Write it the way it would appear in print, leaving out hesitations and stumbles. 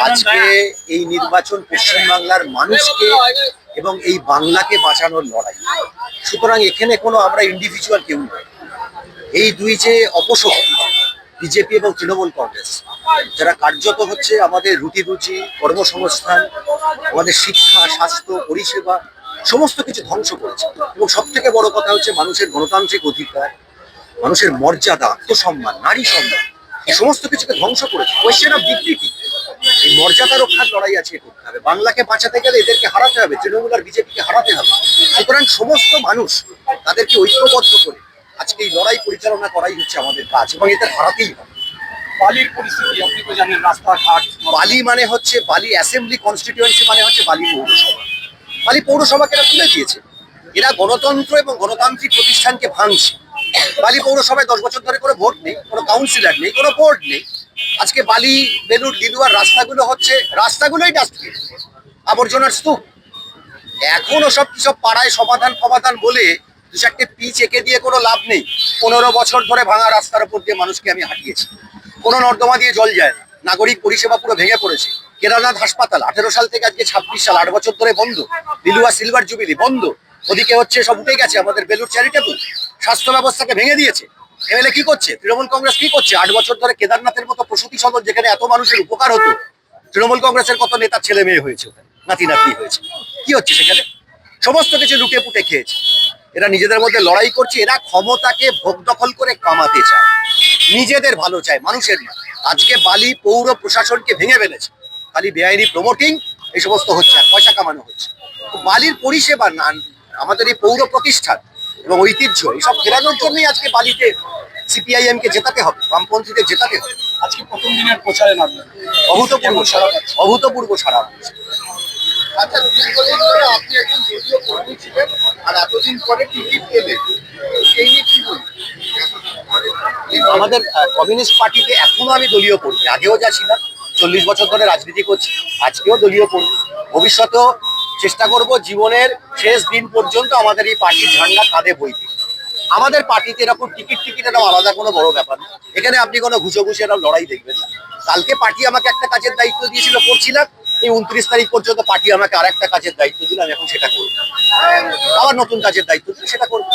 আজকে এই নির্বাচন পশ্চিমবাংলার মানুষকে এবং এই বাংলাকে বাঁচানোর লড়াই। সুতরাং এখানে কোনো আমরা ইন্ডিভিজুয়াল কেউ নয়। এই দুই যে অপশক্তি বিজেপি এবং তৃণমূল কংগ্রেস, যারা কার্যত হচ্ছে আমাদের রুটি রুচি, কর্মসংস্থান, আমাদের শিক্ষা, স্বাস্থ্য, পরিষেবা সমস্ত কিছু ধ্বংস করেছে। এবং সব থেকে বড় কথা হচ্ছে মানুষের গণতান্ত্রিক অধিকার, মানুষের মর্যাদা, আত্মসম্মান, নারী সম্মান, এই সমস্ত কিছুকে ধ্বংস করেছে। কোয়েশ্চেন অফ ডিগনিটি, এই মর্যাদা রক্ষার লড়াই আছে করতে হবে। বাংলাকে বাঁচাতে গেলে এদেরকে হারাতে হবে, তৃণমূল আর বিজেপিকে হারাতে হবে। সুতরাং সমস্ত মানুষ তাদেরকে ঐক্যবদ্ধ করে আজকে এই লড়াই পরিচালনা করাই হচ্ছে আমাদের কাজ, এবং এদের হারাতেই হবে। বালির পরিস্থিতি আপনি তো জানেন, রাস্তাঘাট। বালি মানে হচ্ছে বালি অ্যাসেম্বলি কনস্টিটিউয়েন্সি, মানে হচ্ছে বালি পৌরসভা। বালি পৌরসভাকে এরা তুলে দিয়েছে। এরা গণতন্ত্র এবং গণতান্ত্রিক প্রতিষ্ঠানকে ভাঙছে। বালি পৌরসভায় 10 বছর ধরে কোনো ভোট নেই, কোনো কাউন্সিলর নেই, কোনো বোর্ড নেই। আজকে বালি, বেলুড়, লিলুয়ার রাস্তাগুলো হচ্ছে, রাস্তাগুলোই ডাস্টবিন, আবর্জনার স্তূপ। এখনো সব পাড়ায় সমাধান বলে দু চারটে পিচ এঁকে দিয়ে কোনো লাভ নেই। 15 বছর ধরে ভাঙা রাস্তার উপর দিয়ে মানুষকে আমি হাঁটিয়েছি। কোনো নর্দমা দিয়ে জল যায় না, নাগরিক পরিষেবা পুরো ভেঙে পড়েছে। কেদারনাথ হাসপাতাল 18 সাল থেকে আজকে 26 সাল, 8 বছর ধরে বন্ধ। লিলুয়া সিলভার জুবিলি বন্ধ। ওদিকে হচ্ছে সব উঠে গেছে আমাদের বেলুড় চ্যারিটেবল। স্বাস্থ্য ব্যবস্থাকে ভেঙে দিয়েছে। এমএলএ কি করছে, তৃণমূল কংগ্রেস কি করছে? 8 বছর ধরে কেদারনাথের মতো প্রসূতি সদন, যেখানে এত মানুষের উপকার হতো, তৃণমূল কংগ্রেসের কত নেতার ছেলে মেয়ে হয়েছে, নাতি নাতনি হয়েছে। কি হচ্ছে সেখানে? সমস্ত কিছু লুটে পুটে খেয়েছে। এরা নিজেদের মধ্যে লড়াই করছে। এরা ক্ষমতাকে ভোগ দখল করে কামাতে চায়, নিজেদের ভালো চায়, মানুষের না। আজকে বালি পৌর প্রশাসনকে ভেঙে ফেলেছে। খালি বেআইনি প্রমোটিং এই সমস্ত হচ্ছে, আর পয়সা কামানো হচ্ছে। বালির পরিষেবা না, আমাদের এই পৌর প্রতিষ্ঠান এবং ঐতিহ্য এইসব ফেরানোর জন্যই আজকে বালিতে সিপিআইএম কে জেতাতে হবে, বামপন্থীদের জেতাতে হবে। আজকে প্রথম দিনের প্রচারে নামলেন, অভূতপূর্ব সাড়া হচ্ছে। আচ্ছা, দীর্ঘদিন ধরে আপনি একজন দলীয় কর্মী ছিলেন, আর এতদিন পরে টিকিট পেলেন, এই নিয়ে কি বলবেন? আমাদের কমিউনিস্ট পার্টিতে এখনো আমি দলীয় কর্মী, আগেও যা ছিলাম। 40 বছর ধরে রাজনীতি করছি, আজকেও দলীয় কর্মী। ভবিষ্যতেও চেষ্টা করব জীবনের শেষ দিন পর্যন্ত আমাদের এই পার্টির ঝান্ডা কাঁধে বইতে। আমাদের পার্টিতে এরকম টিকিট এরকম আলাদা কোনো বড় ব্যাপার না। এখানে আপনি কোনো ঘুষে এরকম লড়াই দেখবেন না। কালকে পার্টি আমাকে একটা কাজের দায়িত্ব দিয়েছিল, করছিলাম। এই 29 তারিখ পর্যন্ত পার্টি আমাকে আর একটা কাজের দায়িত্ব দিল, আমি এখন সেটা করবো। আবার নতুন কাজের দায়িত্ব দিল, সেটা করবো।